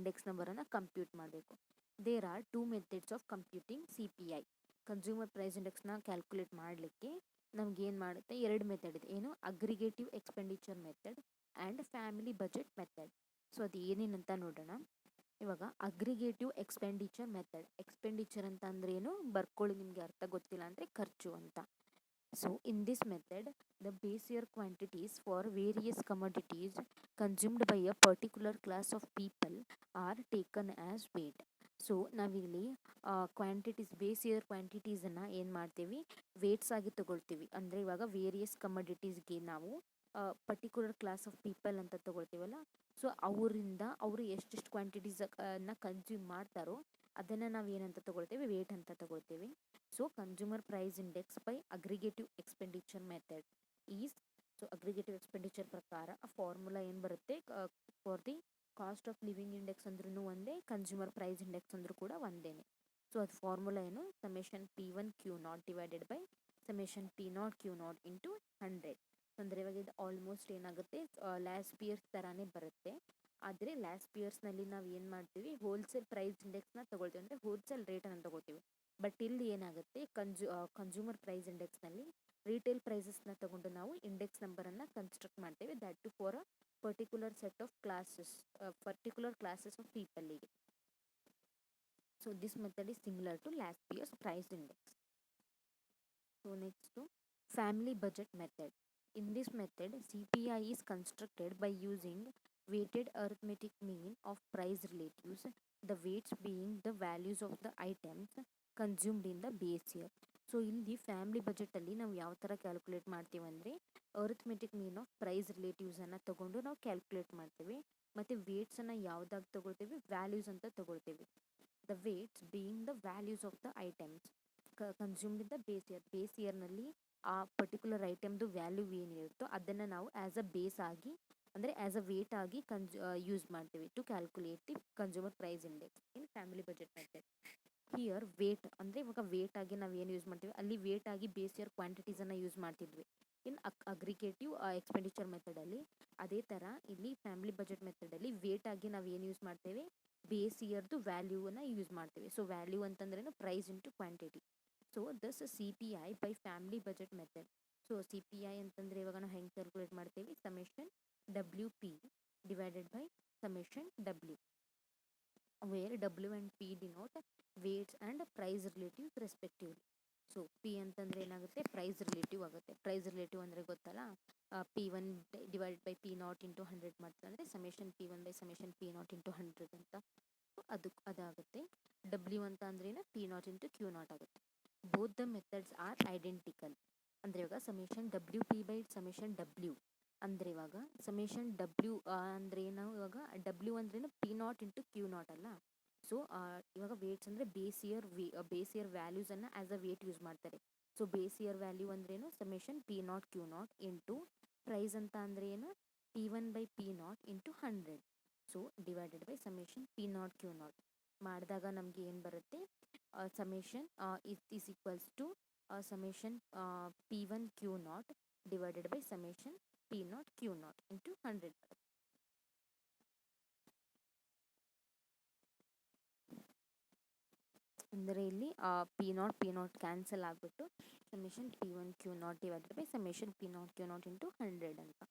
Index ನಂಬರನ್ನು compute ಮಾಡಬೇಕು. There are 2 methods of computing CPI. Consumer price ಇಂಡೆಕ್ಸ್ನ calculate ಮಾಡಲಿಕ್ಕೆ ನಮಗೇನು ಮಾಡುತ್ತೆ, 2 ಮೆಥಡ್ ಇದೆ. ಏನು, aggregative expenditure method and family budget method. So ಅದು ಏನೇನಂತ ನೋಡೋಣ. ಇವಾಗ ಅಗ್ರಿಗೇಟಿವ್ ಎಕ್ಸ್ಪೆಂಡಿಚರ್ ಮೆಥಡ್. ಎಕ್ಸ್ಪೆಂಡಿಚರ್ ಅಂತ ಅಂದ್ರೆ ಏನು ಬರ್ಕೊಳ್ಳಿ, ನಿಮಗೆ ಅರ್ಥ ಗೊತ್ತಿಲ್ಲ ಅಂದರೆ ಖರ್ಚು ಅಂತ. So in this method the base year quantities for various commodities consumed by a particular class of people are taken as weight. So ನಾವಿಲ್ಲಿ ಕ್ವಾಂಟಿಟೀಸ್, ಬೇಸ್ ಇಯರ್ ಕ್ವಾಂಟಿಟೀಸನ್ನು ಏನು ಮಾಡ್ತೀವಿ, ವೇಟ್ಸ್ ಆಗಿ ತಗೊಳ್ತೀವಿ. ಅಂದರೆ ಇವಾಗ ವೇರಿಯಸ್ ಕಮೋಡಿಟೀಸ್ಗೆ ನಾವು ಪರ್ಟಿಕ್ಯುಲರ್ ಕ್ಲಾಸ್ ಆಫ್ ಪೀಪಲ್ ಅಂತ ತಗೊಳ್ತೀವಲ್ಲ, so ಅವರಿಂದ ಅವರು ಎಷ್ಟೆಷ್ಟು ಕ್ವಾಂಟಿಟೀಸನ್ನು ಕನ್ಸ್ಯೂಮ್ ಮಾಡ್ತಾರೋ ಅದನ್ನು ನಾವು ಏನಂತ ತಗೊಳ್ತೀವಿ, ವೇಟ್ ಅಂತ ತಗೊಳ್ತೀವಿ. So consumer price index by aggregative expenditure method is, so aggregative expenditure ಪ್ರಕಾರ ಆ ಫಾರ್ಮುಲಾ ಏನು ಬರುತ್ತೆ, for the cost of living index ಅಂದ್ರೂ ಒಂದೇ, ಕನ್ಸ್ಯೂಮರ್ ಪ್ರೈಸ್ ಇಂಡೆಕ್ಸ್ ಅಂದ್ರೂ ಕೂಡ ಒಂದೇನೆ. ಸೊ ಅದು ಫಾರ್ಮುಲಾ ಏನು, summation P1Q0 divided by summation P0 Q0 into 100. ಅಂದರೆ ಇವಾಗ ಇದು ಆಲ್ಮೋಸ್ಟ್ ಏನಾಗುತ್ತೆ, ಲಾಸ್ಟ್ ಇಯರ್ಸ್ ಥರನೇ ಬರುತ್ತೆ. ಆದರೆ ಲಾಸ್ಟ್ ಇಯರ್ಸ್ನಲ್ಲಿ ನಾವು ಏನು ಮಾಡ್ತೀವಿ, ಹೋಲ್ಸೇಲ್ ಪ್ರೈಸ್ ಇಂಡೆಕ್ಸ್ನ ತಗೊಳ್ತೀವಿ, ಅಂದರೆ ಹೋಲ್ಸೇಲ್ ರೇಟನ್ನು ತಗೊಳ್ತೀವಿ. ಬಟ್ ಇಲ್ಲಿ ಏನಾಗುತ್ತೆ, ಕನ್ಸ್ಯೂಮರ್ ಪ್ರೈಸ್ ಇಂಡೆಕ್ಸ್ನಲ್ಲಿ ರಿಟೇಲ್ ಪ್ರೈಸಸ್ನ ತಗೊಂಡು ನಾವು ಇಂಡೆಕ್ಸ್ ನಂಬರನ್ನು ಕನ್ಸ್ಟ್ರಕ್ಟ್ ಮಾಡ್ತೇವೆ, that too for a particular set of classes, particular classes of ಪೀಪಲ್ಗೆ. So this method is similar to last year's price index. So next, family budget method. In this method, CPI is constructed by using weighted arithmetic mean of price relatives, the weights being the values of the items consumed in the base year. So ಇಲ್ಲಿ family ಬಜೆಟಲ್ಲಿ ನಾವು ಯಾವ ಥರ calculate ಮಾಡ್ತೀವಿ ಅಂದರೆ, arithmetic mean of price ರಿಲೇಟಿವ್ಸನ್ನು ತಗೊಂಡು ನಾವು calculate ಮಾಡ್ತೀವಿ. ಮತ್ತು ವೇಟ್ಸನ್ನು ಯಾವುದಾಗಿ ತಗೊಳ್ತೀವಿ, ವ್ಯಾಲ್ಯೂಸ್ ಅಂತ ತಗೊಳ್ತೀವಿ. The weights being the values of the items consumed in the base year. Base ಇಯರ್ನಲ್ಲಿ ಆ ಪರ್ಟಿಕ್ಯುಲರ್ ಐಟಮ್ದು ವ್ಯಾಲ್ಯೂ ಏನಿರುತ್ತೋ ಅದನ್ನು ನಾವು ಆ್ಯಸ್ ಅ ಬೇಸ್ ಆಗಿ, ಅಂದರೆ ಆ್ಯಸ್ ಅ ವೇಟ್ ಆಗಿ ಯೂಸ್ ಮಾಡ್ತೀವಿ to calculate the consumer price index in family budget method. Here weight ಅಂದರೆ ಇವಾಗ ವೇಟ್ ಆಗಿ ನಾವು ಏನು ಯೂಸ್ ಮಾಡ್ತೀವಿ, ಅಲ್ಲಿ ವೇಟ್ ಆಗಿ ಬೇಸ್ ಇಯರ್ ಕ್ವಾಂಟಿಟೀಸನ್ನು ಯೂಸ್ ಮಾಡ್ತಿದ್ವಿ ಇನ್ ಅಗ್ರಿಗೇಟಿವ್ ಎಕ್ಸ್ಪೆಂಡಿಚರ್ ಮೆಥಡಲ್ಲಿ. ಅದೇ ಥರ ಇಲ್ಲಿ ಫ್ಯಾಮಿಲಿ ಬಜೆಟ್ ಮೆಥಡಲ್ಲಿ ವೇಟ್ ಆಗಿ ನಾವು ಏನು ಯೂಸ್ ಮಾಡ್ತೇವೆ, ಬೇಸ್ ಇಯರ್ದು ವ್ಯಾಲ್ಯೂವನ್ನು ಯೂಸ್ ಮಾಡ್ತೀವಿ. ಸೊ ವ್ಯಾಲ್ಯೂ ಅಂತಂದ್ರೇನು, price into quantity. So thus CPI by family budget method. So CPI ಅಂತಂದರೆ ಇವಾಗ ನಾವು ಹೆಂಗೆ ಕ್ಯಾಲ್ಕುಲೇಟ್ ಮಾಡ್ತೀವಿ, summation WP divided by summation W, where W and P denote weights and price relatives respectively. So P ಅಂತಂದರೆ ಏನಾಗುತ್ತೆ, price relative ಆಗುತ್ತೆ. Price relative ಅಂದರೆ ಗೊತ್ತಲ್ಲ, P1 divided by P0 into 100 ಮಾಡ್ತಾರೆ, ಅಂದರೆ summation P1 by summation P0 into 100 ಅಂತ. ಅದಾಗುತ್ತೆ. W ಅಂತ ಅಂದ್ರೇನು, P0 ಇಂಟು Q0 ಆಗುತ್ತೆ. Both the methods are identical. ಅಂದರೆ ಇವಾಗ summation WP by summation W ಅಂದರೆ ಇವಾಗ ಸಮೇಷನ್ W ಅಂದರೆ ನಾವು ಇವಾಗ W ಅಂದ್ರೇನು, P0 ಇಂಟು Q0 ಅಲ್ಲ. ಸೊ ಇವಾಗ ವೇಟ್ಸ್ ಅಂದರೆ ಬೇಸ್ ಇಯರ್ ವ್ಯಾಲ್ಯೂಸನ್ನು ಆ್ಯಸ್ ಅ ವೇಟ್ ಯೂಸ್ ಮಾಡ್ತಾರೆ. ಸೊ ಬೇಸ್ ಇಯರ್ ವ್ಯಾಲ್ಯೂ ಅಂದ್ರೇನು, summation P0 Q0 into price ಅಂತ ಅಂದರೆ ಏನು, P1 by P0 into 100. So divided by summation P0 Q0 ಮಾಡಿದಾಗ ನಮಗೆ ಏನು ಬರುತ್ತೆ, summation is equals to summation P1 Q0 divided by summation P0 Q0 into 100 ಬರುತ್ತೆ. ಅಂದರೆ ಇಲ್ಲಿ P0 ಕ್ಯಾನ್ಸಲ್ ಆಗಿಬಿಟ್ಟು summation P1 Q0 divided by summation P0 Q0 into 100 ಅಂತ.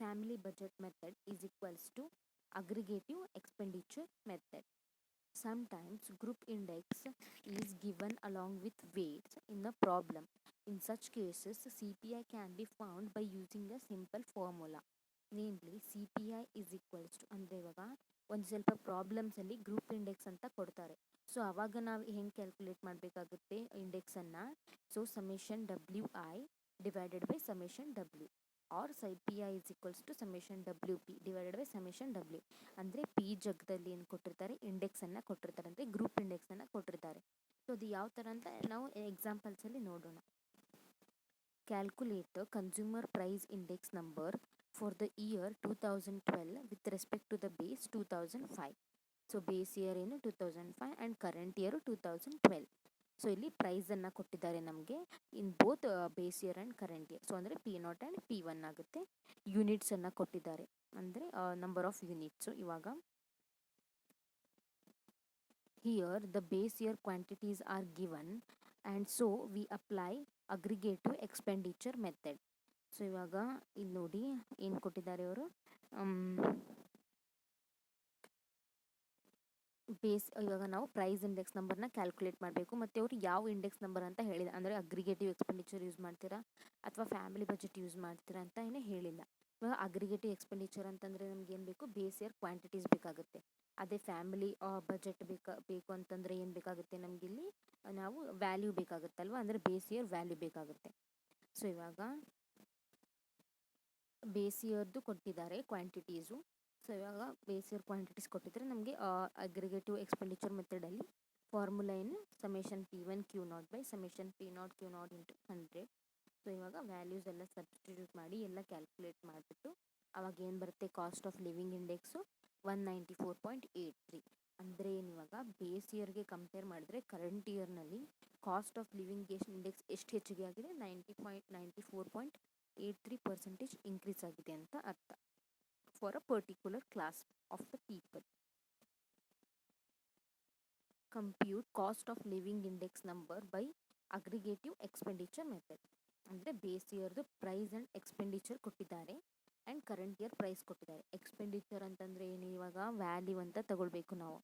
Family budget method is equals to aggregative expenditure method. Sometimes group index is given along with weights in the problem. In such cases, CPI can be found by using a simple formula. Namely, CPI is equals to, ಅಂದರೆ ಇವಾಗ ಒಂದು ಸ್ವಲ್ಪ ಪ್ರಾಬ್ಲಮ್ಸಲ್ಲಿ group index ಅಂತ ಕೊಡ್ತಾರೆ. So ಆವಾಗ ನಾವು ಹೆಂಗೆ calculate ಮಾಡಬೇಕಾಗುತ್ತೆ ಇಂಡೆಕ್ಸನ್ನು, so summation WI divided by summation W, or CPI is equals to summation WP divided by summation W. ಅಂದರೆ ಪಿ ಜಗದಲ್ಲಿ ಏನು ಕೊಟ್ಟಿರ್ತಾರೆ, ಇಂಡೆಕ್ಸನ್ನು ಕೊಟ್ಟಿರ್ತಾರೆ, ಅಂದರೆ ಗ್ರೂಪ್ ಇಂಡೆಕ್ಸನ್ನು ಕೊಟ್ಟಿರ್ತಾರೆ. ಸೊ ಅದು ಯಾವ ಥರ ಅಂತ ನಾವು ಎಕ್ಸಾಂಪಲ್ಸಲ್ಲಿ ನೋಡೋಣ. Calculate the consumer price index number for the year 2012 with respect to the base 2005. So base year ಏನು 2005 ಆ್ಯಂಡ್ ಕರೆಂಟ್ ಇಯರು 2012. ಸೊ ಇಲ್ಲಿ ಪ್ರೈಸನ್ನು ಕೊಟ್ಟಿದ್ದಾರೆ ನಮಗೆ in both base year and current year. So ಅಂದರೆ P0 ಆ್ಯಂಡ್ P1 ಆಗುತ್ತೆ. ಯೂನಿಟ್ಸನ್ನು ಕೊಟ್ಟಿದ್ದಾರೆ, ಅಂದರೆ number of units. ಇವಾಗ here the base year quantities are given and so we apply aggregative expenditure method. So ಇವಾಗ ಇಲ್ಲಿ ನೋಡಿ ಏನು ಕೊಟ್ಟಿದ್ದಾರೆ ಅವರು, ಇವಾಗ ನಾವು ಪ್ರೈಸ್ ಇಂಡೆಕ್ಸ್ ನಂಬರ್ನ ಕ್ಯಾಲ್ಕುಲೇಟ್ ಮಾಡಬೇಕು. ಮತ್ತು ಅವರು ಯಾವ ಇಂಡೆಕ್ಸ್ ನಂಬರ್ ಅಂತ ಹೇಳಿಲ್ಲ, ಅಂದರೆ ಅಗ್ರಿಗೇಟಿವ್ ಎಕ್ಸ್ಪೆಂಡಿಚರ್ ಯೂಸ್ ಮಾಡ್ತೀರಾ ಅಥವಾ ಫ್ಯಾಮಿಲಿ ಬಜೆಟ್ ಯೂಸ್ ಮಾಡ್ತೀರಾ ಅಂತ ಏನೇ ಹೇಳಿಲ್ಲ. ಇವಾಗ ಅಗ್ರಿಗೇಟಿವ್ ಎಕ್ಸ್ಪೆಂಡಿಚರ್ ಅಂತಂದರೆ ನಮ್ಗೆ ಏನು ಬೇಕು, ಬೇಸ್ ಇಯರ್ ಕ್ವಾಂಟಿಟೀಸ್ ಬೇಕಾಗುತ್ತೆ. ಅದೇ ಫ್ಯಾಮಿಲಿ ಬಜೆಟ್ ಬೇಕು ಅಂತಂದರೆ ಏನು ಬೇಕಾಗುತ್ತೆ, ನಮಗಿಲ್ಲಿ ನಾವು ವ್ಯಾಲ್ಯೂ ಬೇಕಾಗುತ್ತಲ್ವ, ಅಂದರೆ ಬೇಸ್ ಇಯರ್ ವ್ಯಾಲ್ಯೂ ಬೇಕಾಗುತ್ತೆ. ಸೊ ಇವಾಗ ಬೇಸ್ ಇಯರ್ದು ಕೊಟ್ಟಿದ್ದಾರೆ ಕ್ವಾಂಟಿಟೀಸು. ಸೊ ಇವಾಗ ಬೇಸ್ ಇಯರ್ ಕ್ವಾಂಟಿಟೀಸ್ ಕೊಟ್ಟಿದ್ದಾರೆ ನಮಗೆ. ಅಗ್ರಿಗೇಟಿವ್ ಎಕ್ಸ್ಪೆಂಡಿಚರ್ ಮೆಥಡಲ್ಲಿ ಫಾರ್ಮುಲಾ ಏನು, summation P1 Q0 by summation P0 Q0 into 100. So ಇವಾಗ ವ್ಯಾಲ್ಯೂಸ್ ಎಲ್ಲ ಸಬ್ಸ್ಟಿಟ್ಯೂಟ್ ಮಾಡಿ ಎಲ್ಲ ಕ್ಯಾಲ್ಕುಲೇಟ್ ಮಾಡಿಬಿಟ್ಟು ಅವಾಗ ಏನು ಬರುತ್ತೆ, ಕಾಸ್ಟ್ ಆಫ್ ಲಿವಿಂಗ್ ಇಂಡೆಕ್ಸು 194.83. ಅಂದರೆ ಏನಿವಾಗ ಬೇಸ್ ಇಯರ್ಗೆ ಕಂಪೇರ್ ಮಾಡಿದ್ರೆ ಕರೆಂಟ್ ಇಯರ್ನಲ್ಲಿ ಕಾಸ್ಟ್ ಆಫ್ ಲಿವಿಂಗ್ ಇಂಡೆಕ್ಸ್ ಎಷ್ಟು ಹೆಚ್ಚಿಗೆ ಆಗಿದೆ, 94.83% ಇನ್ಕ್ರೀಸ್ ಆಗಿದೆ ಅಂತ ಅರ್ಥ for a particular class of the people. Compute cost of living index number by aggregative expenditure method. ಅಂದರೆ ಬೇಸ್ ಇಯರ್ದು ಪ್ರೈಸ್ ಆ್ಯಂಡ್ ಎಕ್ಸ್ಪೆಂಡಿಚರ್ ಕೊಟ್ಟಿದ್ದಾರೆ ಆ್ಯಂಡ್ ಕರೆಂಟ್ ಇಯರ್ ಪ್ರೈಸ್ ಕೊಟ್ಟಿದ್ದಾರೆ. ಎಕ್ಸ್ಪೆಂಡಿಚರ್ ಅಂತಂದರೆ ಏನು, ಇವಾಗ ವ್ಯಾಲ್ಯೂ ಅಂತ ತಗೊಳ್ಬೇಕು ನಾವು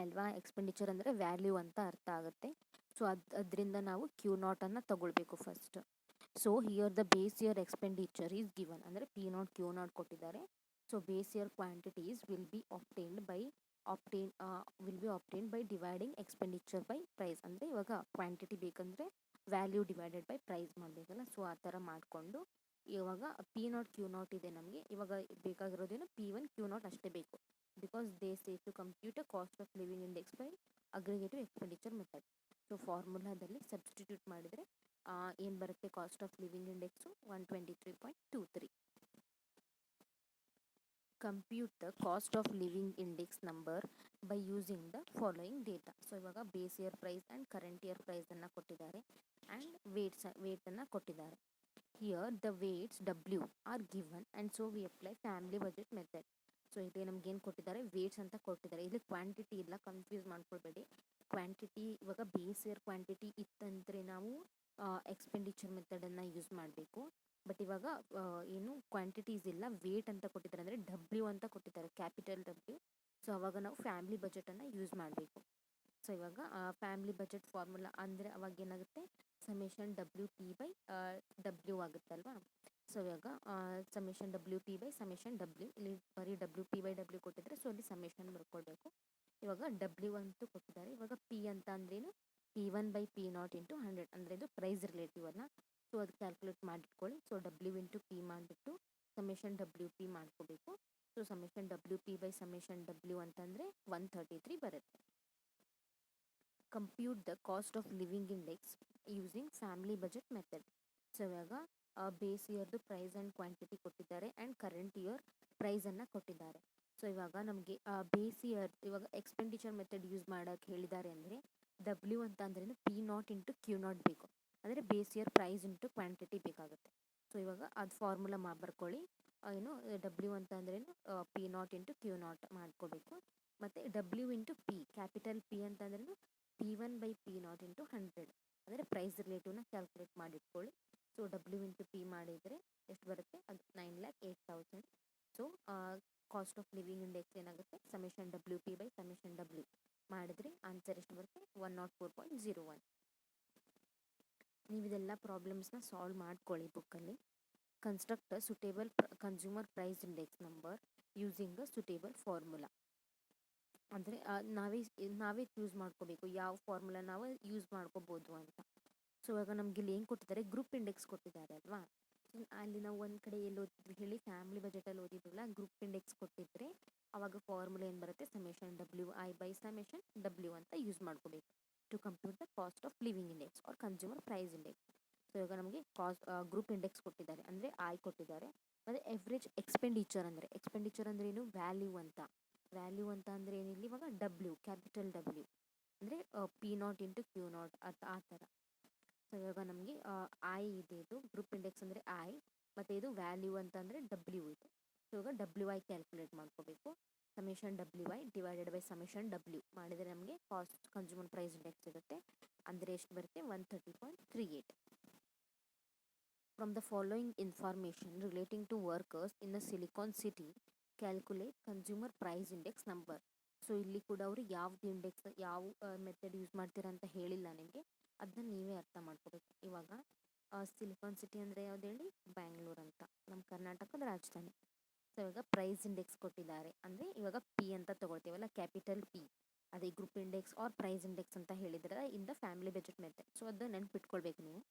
ಅಲ್ವಾ. ಎಕ್ಸ್ಪೆಂಡಿಚರ್ ಅಂದರೆ ವ್ಯಾಲ್ಯೂ ಅಂತ ಅರ್ಥ ಆಗುತ್ತೆ. ಸೊ ಅದರಿಂದ ನಾವು Q0 ಅನ್ನು ತಗೊಳ್ಬೇಕು first. So here the base year expenditure is given, ಅಂದರೆ P0 Q0 ಕೊಟ್ಟಿದ್ದಾರೆ. So base year quantities will be obtained by dividing expenditure by price. ಅಂದರೆ ಇವಾಗ ಕ್ವಾಂಟಿಟಿ ಬೇಕಂದರೆ ವ್ಯಾಲ್ಯೂ ಡಿವೈಡೆಡ್ ಬೈ ಪ್ರೈಸ್ ಮಾಡಬೇಕಲ್ಲ. ಸೊ ಆ ಥರ ಮಾಡಿಕೊಂಡು ಇವಾಗ P0 Q0 ಇದೆ ನಮಗೆ. ಇವಾಗ ಬೇಕಾಗಿರೋದೇನು P1 Q0 ಅಷ್ಟೇ ಬೇಕು, because they say to compute a cost of living index by aggregative expenditure method. So ಫಾರ್ಮುಲಾದಲ್ಲಿ ಸಬ್ಸ್ಟಿಟ್ಯೂಟ್ ಮಾಡಿದರೆ ಏನು ಬರುತ್ತೆ, cost of living index 123.23. Compute the cost of living index number by using the following data. So ಇವಾಗ base year price and current year ಪ್ರೈಸನ್ನು ಕೊಟ್ಟಿದ್ದಾರೆ and ವೇಟನ್ನು ಕೊಟ್ಟಿದ್ದಾರೆ. Here the weights W are given and so we apply family budget method. So ಇಲ್ಲಿ ನಮ್ಗೆ ಏನು ಕೊಟ್ಟಿದ್ದಾರೆ, weights ಅಂತ ಕೊಟ್ಟಿದ್ದಾರೆ. ಇಲ್ಲಿ ಕ್ವಾಂಟಿಟಿ ಇಲ್ಲ, ಕನ್ಫ್ಯೂಸ್ ಮಾಡ್ಕೊಳ್ಬೇಡಿ. ಕ್ವಾಂಟಿಟಿ ಇವಾಗ ಬೇಸ್ ಇಯರ್ ಕ್ವಾಂಟಿಟಿ ಇತ್ತಂದರೆ ನಾವು ಎಕ್ಸ್ಪೆಂಡಿಚರ್ ಮೆಥಡನ್ನು ಯೂಸ್ ಮಾಡಬೇಕು. ಬಟ್ ಇವಾಗ ಏನು ಕ್ವಾಂಟಿಟೀಸ್ ಇಲ್ಲ, ವೇಟ್ ಅಂತ ಕೊಟ್ಟಿದ್ದಾರೆ, ಅಂದರೆ W ಅಂತ ಕೊಟ್ಟಿದ್ದಾರೆ, ಕ್ಯಾಪಿಟಲ್ W. ಸೊ ಅವಾಗ ನಾವು ಫ್ಯಾಮಿಲಿ ಬಜೆಟನ್ನು ಯೂಸ್ ಮಾಡಬೇಕು. ಸೊ ಇವಾಗ ಫ್ಯಾಮಿಲಿ ಬಜೆಟ್ ಫಾರ್ಮುಲಾ ಅಂದರೆ ಅವಾಗ ಏನಾಗುತ್ತೆ, ಸಮೇಷನ್ WP ಬೈ W ಆಗುತ್ತಲ್ವಾ. ಸೊ ಇವಾಗ summation WP by summation W, ಇಲ್ಲಿ ಬರೀ WP ಬೈ W ಕೊಟ್ಟಿದ್ದಾರೆ. ಸೊ ಅಲ್ಲಿ ಸಮೇಷನ್ ಬರ್ಕೊಳ್ಬೇಕು. ಇವಾಗ W ಅಂತೂ ಕೊಟ್ಟಿದ್ದಾರೆ. ಇವಾಗ P ಅಂತ ಅಂದ್ರೇನು, P1 ಬೈ P0 ಇಂಟು 100, ಅಂದರೆ ಇದು ಪ್ರೈಸ್ ರಿಲೇಟಿವ್ ಅಲ್ಲ. ಸೊ ಅದು ಕ್ಯಾಲ್ಕುಲೇಟ್ ಮಾಡಿಟ್ಕೊಳ್ಳಿ. ಸೊ W ಇಂಟು P ಮಾಡಿಬಿಟ್ಟು ಸಮೇಷನ್ WP ಮಾಡ್ಕೋಬೇಕು. So summation WP by summation W ಅಂತಂದರೆ 133 ಬರುತ್ತೆ. Compute the cost of living index using family budget method. So ಇವಾಗ ಬೇಸ್ ಇಯರ್ದು ಪ್ರೈಸ್ ಆ್ಯಂಡ್ ಕ್ವಾಂಟಿಟಿ ಕೊಟ್ಟಿದ್ದಾರೆ ಆ್ಯಂಡ್ ಕರೆಂಟ್ ಇಯರ್ ಪ್ರೈಸನ್ನು ಕೊಟ್ಟಿದ್ದಾರೆ. ಸೊ ಇವಾಗ ನಮಗೆ ಬೇಸ್ ಇಯರ್ ಇವಾಗ ಎಕ್ಸ್ಪೆಂಡಿಚರ್ ಮೆಥಡ್ ಯೂಸ್ ಮಾಡೋಕ್ಕೆ ಹೇಳಿದ್ದಾರೆ. ಅಂದರೆ W ಅಂತ ಅಂದ್ರೇನು, P0 ಇಂಟು Q0 ಬೇಕು, ಅಂದರೆ base year price into quantity ಬೇಕಾಗುತ್ತೆ. ಸೊ ಇವಾಗ ಅದು ಫಾರ್ಮುಲಾ ಬರ್ಕೊಳ್ಳಿ. ಏನು W ಅಂತ ಅಂದ್ರೇನು, P0 ಇಂಟು Q0 ಮಾಡ್ಕೋಬೇಕು. ಮತ್ತು W into P, capital P ಅಂತ ಅಂದ್ರೇನು P1 ಬೈ P0 ಇಂಟು 100, ಅಂದರೆ ಪ್ರೈಸ್ ರಿಲೇಟಿವ್ನ ಕ್ಯಾಲ್ಕುಲೇಟ್ ಮಾಡಿಟ್ಕೊಳ್ಳಿ. ಸೊ W ಇಂಟು P ಮಾಡಿದರೆ ಎಷ್ಟು ಬರುತ್ತೆ, ಅದು 9,08,000. So cost of living index ಏನಾಗುತ್ತೆ, summation WP by summation W ಮಾಡಿದರೆ ಆನ್ಸರ್ ಎಷ್ಟು ಬರುತ್ತೆ, 104.01. ನೀವು ಇದೆಲ್ಲ ಪ್ರಾಬ್ಲಮ್ಸ್ನ ಸಾಲ್ವ್ ಮಾಡ್ಕೊಳ್ಳಿ ಬುಕ್ಕಲ್ಲಿ. Construct a suitable consumer price index number using a suitable formula. ಅಂದರೆ ನಾವೇ ಯೂಸ್ ಮಾಡ್ಕೋಬೇಕು, ಯಾವ ಫಾರ್ಮುಲಾ ನಾವು ಯೂಸ್ ಮಾಡ್ಕೋಬೋದು ಅಂತ. ಸೊ ಇವಾಗ ನಮ್ಗೆ ಇಲ್ಲಿ ಏನು ಕೊಟ್ಟಿದ್ದಾರೆ, ಗ್ರೂಪ್ ಇಂಡೆಕ್ಸ್ ಕೊಟ್ಟಿದ್ದಾರೆ ಅಲ್ವಾ. ಅಲ್ಲಿ ನಾವು ಒಂದು ಕಡೆ ಎಲ್ಲಿ ಓದಿದ್ವಿ ಹೇಳಿ, ಫ್ಯಾಮಿಲಿ ಬಜೆಟಲ್ಲಿ ಓದಿದ್ವಲ್ಲ, ಗ್ರೂಪ್ ಇಂಡೆಕ್ಸ್ ಕೊಟ್ಟಿದ್ರೆ ಆವಾಗ ಫಾರ್ಮುಲಾ ಏನು ಬರುತ್ತೆ, summation WI by summation W ಅಂತ ಯೂಸ್ ಮಾಡ್ಕೋಬೇಕು to compute the cost of living index or consumer price index. So ಇವಾಗ ನಮಗೆ ಗ್ರೂಪ್ ಇಂಡೆಕ್ಸ್ ಕೊಟ್ಟಿದ್ದಾರೆ, ಅಂದರೆ I ಕೊಟ್ಟಿದ್ದಾರೆ. ಮತ್ತು ಎವ್ರೇಜ್ ಎಕ್ಸ್ಪೆಂಡಿಚರ್ ಅಂದರೆ ಏನು, ವ್ಯಾಲ್ಯೂ ಅಂತ ಅಂದರೆ ಏನಿಲ್ಲ, ಇವಾಗ W, ಕ್ಯಾಪಿಟಲ್ W. ಅಂದರೆ P naught into Q naught ಆ ಥರ. ಸೊ ಇವಾಗ ನಮಗೆ ಐ ಇದೆ, ಇದು ಗ್ರೂಪ್ ಇಂಡೆಕ್ಸ್ ಅಂದರೆ ಐ, ಮತ್ತು ಇದು ವ್ಯಾಲ್ಯೂ ಅಂತಂದರೆ ಡಬ್ಲ್ಯೂ ಇದು. ಸೊ ಇವಾಗ ಡಬ್ಲ್ಯೂ ಐ ಕ್ಯಾಲ್ಕುಲೇಟ್ ಮಾಡ್ಕೋಬೇಕು. Summation W I divided by summation W ಮಾಡಿದರೆ ನಮಗೆ ಕಾಸ್ಟ್ ಕನ್ಸ್ಯೂಮರ್ ಪ್ರೈಸ್ ಇಂಡೆಕ್ಸ್ ಸಿಗುತ್ತೆ. ಅಂದರೆ ಎಷ್ಟು ಬರುತ್ತೆ? 130.38. From the following information relating to workers in the Silicon City, calculate consumer price index number. So ಇಲ್ಲಿ ಕೂಡ ಅವರು ಯಾವ್ದು ಇಂಡೆಕ್ಸ್, ಯಾವ ಮೆಥಡ್ ಯೂಸ್ ಮಾಡ್ತೀರಾ ಅಂತ ಹೇಳಿಲ್ಲ ನಿಮಗೆ, ಅದನ್ನ ನೀವೇ ಅರ್ಥ ಮಾಡ್ಕೋಬೇಕು. ಇವಾಗ ಸಿಲಿಕಾನ್ ಸಿಟಿ ಅಂದರೆ ಯಾವ್ದು ಹೇಳಿ? ಬ್ಯಾಂಗ್ಳೂರ್ ಅಂತ, ನಮ್ಮ ಕರ್ನಾಟಕದ ರಾಜಧಾನಿ. ಸೊ ಇವಾಗ ಪ್ರೈಸ್ ಇಂಡೆಕ್ಸ್ ಕೊಟ್ಟಿದ್ದಾರೆ ಅಂದರೆ ಇವಾಗ ಪಿ ಅಂತ ತಗೊಳ್ತೀವಲ್ಲ, ಕ್ಯಾಪಿಟಲ್ ಪಿ, ಅದೇ group index or price index ಅಂತ ಹೇಳಿದ್ರೆ in the family budget method. So ಅದು ನೆನ್ಪಿಟ್ಕೊಳ್ಬೇಕು ನೀವು.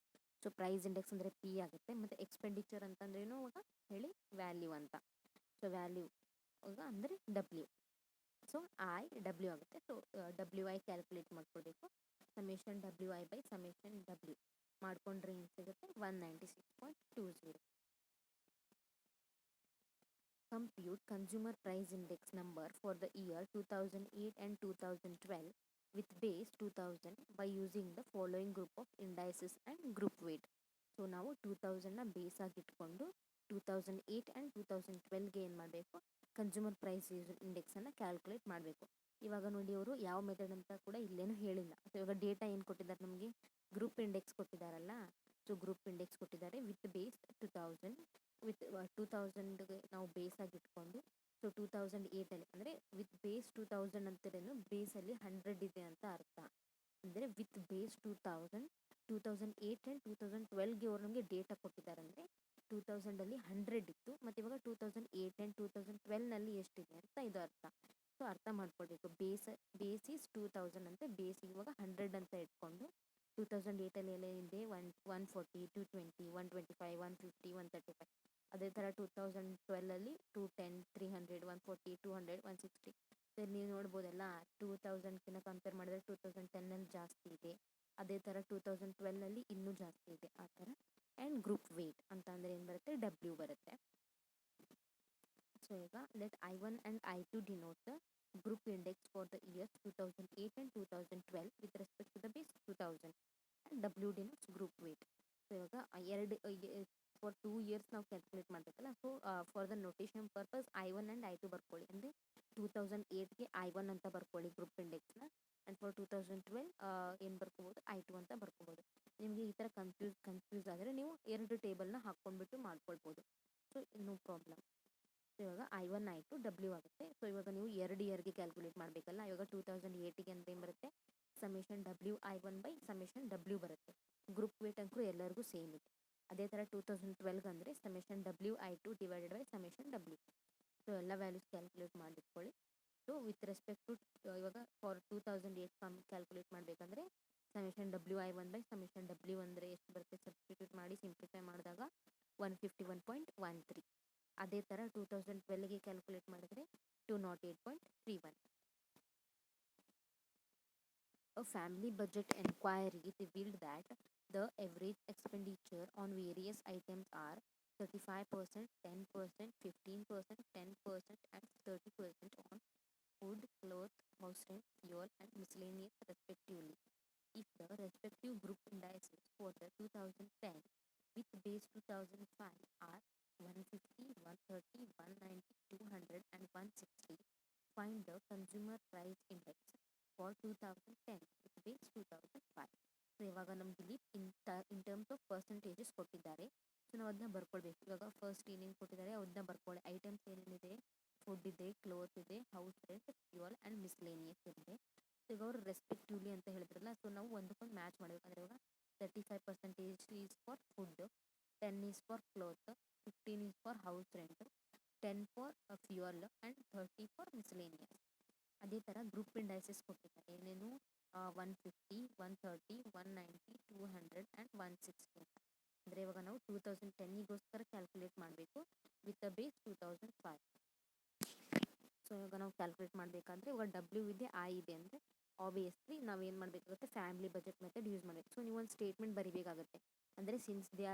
ಸೊ ಪ್ರೈಸ್ ಇಂಡೆಕ್ಸ್ ಅಂದರೆ ಪಿ ಆಗುತ್ತೆ, ಮತ್ತು ಎಕ್ಸ್ಪೆಂಡಿಚರ್ ಅಂತಂದ್ರೇನು ಇವಾಗ ಹೇಳಿ? ವ್ಯಾಲ್ಯೂ ಅಂತ. ಸೊ ವ್ಯಾಲ್ಯೂ ಇವಾಗ ಅಂದರೆ ಡಬ್ಲ್ಯೂ. ಸೊ ಐ ಡಬ್ಲ್ಯೂ ಆಗುತ್ತೆ. ಸೊ ಡಬ್ಲ್ಯೂ ಐ ಕ್ಯಾಲ್ಕುಲೇಟ್ ಮಾಡ್ಕೊಳ್ಬೇಕು. Summation W I by summation W ಮಾಡ್ಕೊಂಡ್ರೆ ಏನು ಸಿಗುತ್ತೆ? 196.20. Compute consumer price index number for the year 2008 and 2012 with base 2000 by using the following group of indices and group weight. So ನಾವು 2000ನ base ಆಗಿಟ್ಕೊಂಡು 2008 and 2012ಗೆ ಏನು ಮಾಡಬೇಕು? Consumer price ಇಂಡೆಕ್ಸನ್ನು calculate ಮಾಡಬೇಕು. ಇವಾಗ ನೋಡಿ, ಅವರು ಯಾವ ಮೆಥಡ್ ಅಂತ ಕೂಡ ಇಲ್ಲೇನು ಹೇಳಿಲ್ಲ. ಸೊ ಇವಾಗ ಡೇಟಾ ಏನು ಕೊಟ್ಟಿದ್ದಾರೆ ನಮಗೆ? ಗ್ರೂಪ್ ಇಂಡೆಕ್ಸ್ ಕೊಟ್ಟಿದ್ದಾರಲ್ಲ. ಸೊ ಗ್ರೂಪ್ ಇಂಡೆಕ್ಸ್ ಕೊಟ್ಟಿದ್ದಾರೆ ವಿತ್ ಬೇಸ್ 2000, ವಿತ್ 2000ಗೆ ನಾವು ಬೇಸ್ ಆಗಿಟ್ಕೊಂಡು. ಸೊ 2008ಅಲ್ಲಿ ಅಂದರೆ ವಿತ್ ಬೇಸ್ 2000 ಅಂತಿರೇನು? ಬೇಸಲ್ಲಿ 100 ಇದೆ ಅಂತ ಅರ್ಥ. ಅಂದರೆ ವಿತ್ ಬೇಸ್ 2000, 2008 ಆ್ಯಂಡ್ 2012ಗೆ ಅವ್ರು ನಮಗೆ ಡೇಟಾ ಕೊಟ್ಟಿದ್ದಾರೆ. ಅಂದರೆ 2000ಅಲ್ಲಿ 100 ಇತ್ತು, ಮತ್ತು ಇವಾಗ 2008 ಆ್ಯಂಡ್ 2012ನಲ್ಲಿ ಎಷ್ಟಿದೆ ಅಂತ ಇದು ಅರ್ಥ. ಸೊ ಅರ್ಥ ಮಾಡ್ಕೊಳ್ಬೇಕು. ಬೇಸ್ ಈಸ್ 2000 ಅಂತ, ಬೇಸ್ ಇವಾಗ 100 ಅಂತ ಇಟ್ಕೊಂಡು 2008ಅಲ್ಲಿ ಎಲ್ಲ ಇದೆ 140, 220, 125, 150, 135. ಅದೇ ಥರ 2012ಅಲ್ಲಿ 210, 300, 140, 200, 160. ಸರ್ ನೀವು ನೋಡ್ಬೋದಲ್ಲ, 2000ಕಿಂತ ಕಂಪೇರ್ ಮಾಡಿದ್ರೆ 2010ನಲ್ಲಿ ಜಾಸ್ತಿ ಇದೆ. ಅದೇ ಥರ 2012ನಲ್ಲಿ ಇನ್ನೂ ಜಾಸ್ತಿ ಇದೆ, ಆ ಥರ. ಆ್ಯಂಡ್ ಗ್ರೂಪ್ ವೇಟ್ ಅಂತ ಅಂದರೆ ಏನು ಬರುತ್ತೆ? ಡಬ್ಲ್ಯೂ ಬರುತ್ತೆ. ಸೊ ಈಗ let I1 and I2 denote the group index for the years 2008 and 2012 with respect to the base 2000. And W denotes group weight. So ಇವಾಗ ಫಾರ್ 2 ಇಯರ್ಸ್ ನಾವು ಕ್ಯಾಲ್ಕುಲೇಟ್ ಮಾಡಬೇಕಲ್ಲ. So for the notation purpose I1 and I2 ಬರ್ಕೊಳ್ಳಿ. ಅಂದರೆ 2008ಗೆ I1 ಅಂತ ಬರ್ಕೊಳ್ಳಿ group ಇಂಡೆಕ್ಸ್ನ. And for 2012 ಏನು ಬರ್ಕೋಬೋದು? I2 ಅಂತ ಬರ್ಕೋಬೋದು. ನಿಮಗೆ ಈ ಥರ ಕನ್ಫ್ಯೂಸ್ ಆದರೆ ನೀವು 2 ಟೇಬಲ್ನ ಹಾಕ್ಕೊಂಡ್ಬಿಟ್ಟು ಮಾಡ್ಕೊಳ್ಬೋದು. So no problem. ಸೊ ಇವಾಗ I1 I2 ಡಬ್ಲ್ಯೂ ಆಗುತ್ತೆ. ಸೊ ಇವಾಗ ನೀವು 2 ಇಯರ್ಗೆ ಕ್ಯಾಲ್ಕುಲೇಟ್ ಮಾಡಬೇಕಲ್ಲ. ಇವಾಗ 2008ಗೆ ಅಂದರೆ ಏನು ಬರುತ್ತೆ? Summation WI1 by summation W ಬರುತ್ತೆ. ಗ್ರೂಪ್ ವೇಟ್ ಅಂತೂ ಎಲ್ಲರಿಗೂ ಸೇಮ್ ಇದೆ. ಅದೇ ಥರ 2012 ಅಂದರೆ summation WI2 divided by summation W. So ಎಲ್ಲ ವ್ಯಾಲ್ಯೂಸ್ ಕ್ಯಾಲ್ಕುಲೇಟ್ ಮಾಡಿಟ್ಕೊಳ್ಳಿ. ಸೊ ವಿತ್ ರೆಸ್ಪೆಕ್ಟ್ ಟು ಇವಾಗ ಫಾರ್ 2008 ಕ್ಯಾಲ್ಕುಲೇಟ್ ಮಾಡಬೇಕಂದ್ರೆ summation WI1 by summation W ಅಂದರೆ ಎಷ್ಟು ಬರುತ್ತೆ? ಸಬ್ಸ್ಟಿಟ್ಯೂಟ್ ಮಾಡಿ ಸಿಂಪ್ಲಿಫೈ ಮಾಡಿದಾಗ 151.13. ಅದೇ ಥರ 2012ಗೆ ಕ್ಯಾಲ್ಕುಲೇಟ್ ಮಾಡಿದ್ರೆ 208.31. A family budget enquiry revealed that the average expenditure on various items are 35%, 10%, 15%, 10%, and 30% on food, clothes, house rent, fuel, and miscellaneous respectively. If the respective group indices for the 2010 with base 2005 are 150, 130, 190, 200, and 160, find the consumer price index for 2010 with base 2005. So ಇವಾಗ ನಮ್ಗೆ ಇಲ್ಲಿ in terms of percentages ಕೊಟ್ಟಿದ್ದಾರೆ. So ನಾವು ಅದನ್ನ ಬರ್ಕೊಳ್ಬೇಕು. ಇವಾಗ first ಏನೇನು ಕೊಟ್ಟಿದ್ದಾರೆ ಅದನ್ನ ಬರ್ಕೊಳ್ಳಿ. ಐಟಮ್ಸ್ ಏನೇನಿದೆ? ಫುಡ್ ಇದೆ, ಕ್ಲೋತ್ ಇದೆ, house rent, fuel and miscellaneous ಇದೆ. ಸೊ ಈಗ ಅವರು ರೆಸ್ಪೆಕ್ಟಿವ್ಲಿ ಅಂತ ಹೇಳಿದ್ರಲ್ಲ, ಸೊ ನಾವು ಒಂದಕ್ಕೊಂದು ಮ್ಯಾಚ್ ಮಾಡಬೇಕಂದ್ರೆ ಇವಾಗ 35% is for food, 10 is for cloth, 15 is for house rent, 10 for fuel, and 30 for miscellaneous. ಅದೇ ಥರ ಗ್ರೂಪ್ ಇಂಡೈಸಸ್ ಕೊಟ್ಟಿದ್ದಾರೆ. ಏನೇನು? 150, 130, 190, 200 ಆ್ಯಂಡ್ 160 ಅಂತ. ಅಂದರೆ ಇವಾಗ ನಾವು 2010ಗೋಸ್ಕರ ಕ್ಯಾಲ್ಕುಲೇಟ್ ಮಾಡಬೇಕು ವಿತ್ ದ ಬೇಸ್ 2005. ಸೊ ಇವಾಗ ನಾವು ಕ್ಯಾಲ್ಕುಲೇಟ್ ಮಾಡಬೇಕಾದ್ರೆ ಇವಾಗ ಡಬ್ಲ್ಯೂ ಇದೆ, ಐ ಇದೆ ಅಂದರೆ ಆಬ್ವಿಯಸ್ಲಿ ನಾವೇನು ಮಾಡಬೇಕಾಗುತ್ತೆ? ಫ್ಯಾಮಿಲಿ ಬಜೆಟ್ ಮೆಥಡ್ ಯೂಸ್ ಮಾಡಬೇಕು. ಸೊ ನೀವು ಒಂದು ಸ್ಟೇಟ್ಮೆಂಟ್ ಬರೀಬೇಕಾಗುತ್ತೆ. ಅಂದರೆ since they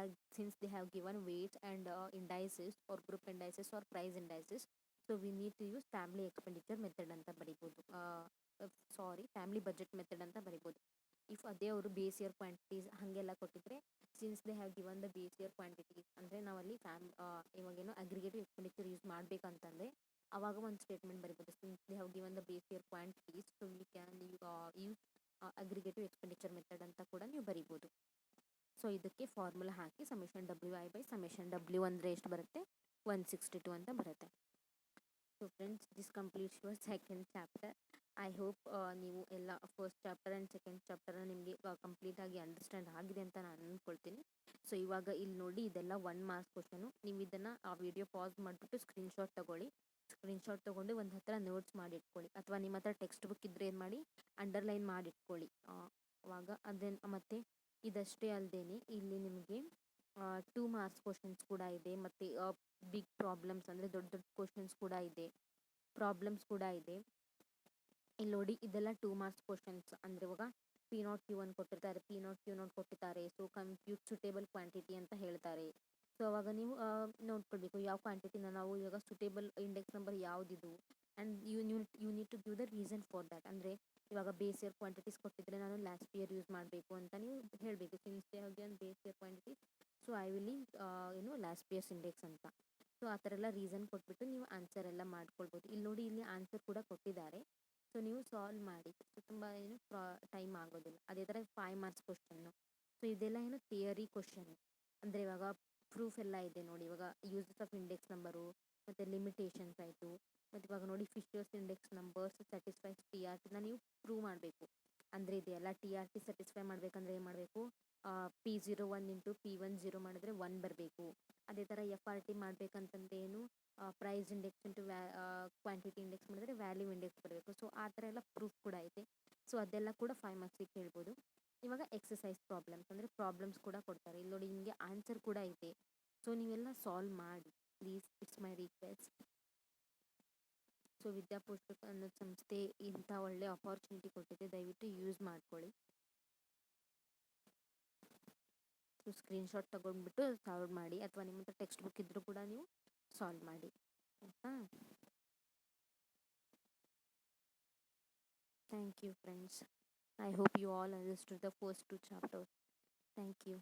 have given weight and indices or group indices or price indices, so we need to use family expenditure method ಅಂತ ಬರೀಬೋದು. ಫ್ಯಾಮಿಲಿ ಬಜೆಟ್ ಮೆಥಡ್ ಅಂತ ಬರಿಬೋದು. ಇಫ್ ಅದೇ ಅವರು ಬೇಸ್ ಇಯರ್ ಕ್ವಾಂಟಿಟೀಸ್ ಹಾಗೆಲ್ಲ ಕೊಟ್ಟಿದ್ರೆ, since they have given the base year quantities ಅಂದರೆ ನಾವಲ್ಲಿ ಇವಾಗೇನು ಅಗ್ರಿಗೇಟಿವ್ ಎಕ್ಸ್ಪೆಂಡಿಚರ್ ಯೂಸ್ ಮಾಡಬೇಕಂತಂದರೆ ಅವಾಗ ಒಂದು ಸ್ಟೇಟ್ಮೆಂಟ್ ಬರಿಬೋದು. Since they have given the base year quantities, so we can use aggregative expenditure method ಅಂತ ಕೂಡ ನೀವು ಬರಿಬೋದು. ಸೊ ಇದಕ್ಕೆ ಫಾರ್ಮುಲಾ ಹಾಕಿ ಸಮೇಷನ್ ಅಂದರೆ ಎಷ್ಟು ಬರುತ್ತೆ, 162 ಅಂತ ಬರುತ್ತೆ. So friends, this completes your second chapter. I hope ನೀವು ಎಲ್ಲ ಫಸ್ಟ್ ಚಾಪ್ಟರ್ ಆ್ಯಂಡ್ ಸೆಕೆಂಡ್ ಚಾಪ್ಟರ್ನ ನಿಮಗೆ ಕಂಪ್ಲೀಟಾಗಿ ಅಂಡರ್ಸ್ಟ್ಯಾಂಡ್ ಆಗಿದೆ ಅಂತ ನಾನು ಅಂದ್ಕೊಳ್ತೀನಿ. ಸೊ ಇವಾಗ ಇಲ್ಲಿ ನೋಡಿ, ಇದೆಲ್ಲ 1 ಮಾರ್ಕ್ಸ್ ಕ್ವಶನು. ನೀವು ಇದನ್ನು ಆ ವಿಡಿಯೋ ಪಾಸ್ ಮಾಡಿಬಿಟ್ಟು ಸ್ಕ್ರೀನ್ಶಾಟ್ ತೊಗೊಂಡು ಒಂದು ಹತ್ರ ನೋಟ್ಸ್ ಮಾಡಿಟ್ಕೊಳ್ಳಿ, ಅಥವಾ ನಿಮ್ಮ ಹತ್ರ ಟೆಕ್ಸ್ಟ್ ಬುಕ್ ಇದ್ದರೆ ಏನು ಮಾಡಿ ಅಂಡರ್ಲೈನ್ ಮಾಡಿಟ್ಕೊಳ್ಳಿ. ಅವಾಗ ಮತ್ತು ಇದಷ್ಟೇ ಅಲ್ಲದೆ ಇಲ್ಲಿ ನಿಮಗೆ 2 ಮಾರ್ಕ್ಸ್ ಕ್ವಶನ್ಸ್ ಕೂಡ ಇದೆ, ಮತ್ತು ಬಿಗ್ ಪ್ರಾಬ್ಲಮ್ಸ್ ಅಂದರೆ ದೊಡ್ಡ ಕ್ವಶನ್ಸ್ ಕೂಡ ಇದೆ, ಪ್ರಾಬ್ಲಮ್ಸ್ ಕೂಡ ಇದೆ. ಇಲ್ಲಿ ನೋಡಿ, ಇದೆಲ್ಲ 2 ಮಾರ್ಕ್ಸ್ ಕ್ವಶನ್ಸ್ ಅಂದರೆ ಇವಾಗ P0 Q1 ಕೊಟ್ಟಿರ್ತಾರೆ, P0 Q0 ಕೊಟ್ಟಿರ್ತಾರೆ. ಸೊ ಕಂಪ್ಯೂಟ್ ಸುಟೇಬಲ್ ಕ್ವಾಂಟಿಟಿ ಅಂತ ಹೇಳ್ತಾರೆ. ಸೊ ಅವಾಗ ನೀವು ನೋಡ್ಕೊಳ್ಬೇಕು ಯಾವ ಕ್ವಾಂಟಿಟಿನ ನಾವು ಇವಾಗ ಸುಟೇಬಲ್ ಇಂಡೆಕ್ಸ್ ನಂಬರ್ ಯಾವುದಿದು, and you need to give the reason for that. ಅಂದರೆ ಇವಾಗ ಬೇಸ್ ಇಯರ್ ಕ್ವಾಂಟಿಟೀಸ್ ಕೊಟ್ಟಿದ್ರೆ ನಾನು ಲಾಸ್ಟ್ ಇಯರ್ ಯೂಸ್ ಮಾಡಬೇಕು ಅಂತ ನೀವು ಹೇಳಬೇಕು. Since they have given base year quantities, so I will last years index ಅಂತ. ಸೊ ಆ ಥರ ಎಲ್ಲ ರೀಸನ್ ಕೊಟ್ಬಿಟ್ಟು ನೀವು ಆನ್ಸರ್ ಎಲ್ಲ ಮಾಡ್ಕೊಳ್ಬೋದು. ಇಲ್ಲಿ ನೋಡಿ, ಇಲ್ಲಿ ಆನ್ಸರ್ ಕೂಡ ಕೊಟ್ಟಿದ್ದಾರೆ. ಸೊ ನೀವು ಸಾಲ್ವ್ ಮಾಡಿ. ಸೊ ತುಂಬ ಟೈಮ್ ಆಗೋದಿಲ್ಲ. ಅದೇ ಥರ 5 ಮಾರ್ಕ್ಸ್ ಕ್ವಶನ್ನು. ಸೊ ಇದೆಲ್ಲ ಥಿಯರಿ ಕ್ವಶನ್. ಅಂದರೆ ಇವಾಗ ಪ್ರೂಫ್ ಎಲ್ಲ ಇದೆ ನೋಡಿ. ಇವಾಗ ಯೂಸಸ್ ಆಫ್ ಇಂಡೆಕ್ಸ್ ನಂಬರು ಮತ್ತು ಲಿಮಿಟೇಷನ್ಸ್ ಆಯಿತು. ಮತ್ತು ಇವಾಗ ನೋಡಿ, Fisher's index numbers satisfies TRT ನೀವು ಪ್ರೂವ್ ಮಾಡಬೇಕು. ಅಂದರೆ ಇದೆಲ್ಲ TRT ಸ್ಯಾಟಿಸ್ಫೈ ಮಾಡಬೇಕಂದ್ರೆ ಏನು ಮಾಡಬೇಕು, P01 ಇಂಟು P10 ಮಾಡಿದ್ರೆ 1 ಬರಬೇಕು. ಅದೇ ಥರ FRT ಮಾಡಬೇಕಂತಂದ್ರೆ ಏನು, price index into quantity index ಮಾಡಿದ್ರೆ ವ್ಯಾಲ್ಯೂ ಇಂಡೆಕ್ಸ್ ಬರಬೇಕು. ಸೊ ಆ ಥರ ಎಲ್ಲ ಪ್ರೂಫ್ ಕೂಡ ಇದೆ. ಸೊ ಅದೆಲ್ಲ ಕೂಡ 5 ಮಾರ್ಕ್ಸಿಗೆ ಕೇಳ್ಬೋದು. ಇವಾಗ ಎಕ್ಸಸೈಸ್ ಪ್ರಾಬ್ಲಮ್ಸ್ ಅಂದರೆ ಪ್ರಾಬ್ಲಮ್ಸ್ ಕೂಡ ಕೊಡ್ತಾರೆ. ಇಲ್ಲಿ ನೋಡಿ, ನಿಮಗೆ ಆನ್ಸರ್ ಕೂಡ ಇದೆ. ಸೊ ನೀವೆಲ್ಲ ಸಾಲ್ವ್ ಮಾಡಿ please, it's my request. So Vidyaposhak ಅನ್ನೋ ಸಂಸ್ಥೆ ಇಂಥ ಒಳ್ಳೆ ಅಪಾರ್ಚುನಿಟಿ ಕೊಟ್ಟಿದೆ, ದಯವಿಟ್ಟು ಯೂಸ್ ಮಾಡ್ಕೊಳ್ಳಿ. ಸೊ ಸ್ಕ್ರೀನ್ಶಾಟ್ ತೊಗೊಂಡ್ಬಿಟ್ಟು ಸಾಲ್ವ್ ಮಾಡಿ, ಅಥವಾ ನಿಮ್ಮ ಹತ್ರ ಟೆಕ್ಸ್ಟ್ ಬುಕ್ ಇದ್ದರೂ ಕೂಡ ನೀವು ಸಾಲ್ವ್ ಮಾಡಿ, ಆಯಿತಾ? Thank you, friends. I hope you all understood the first 2 chapters. Thank you.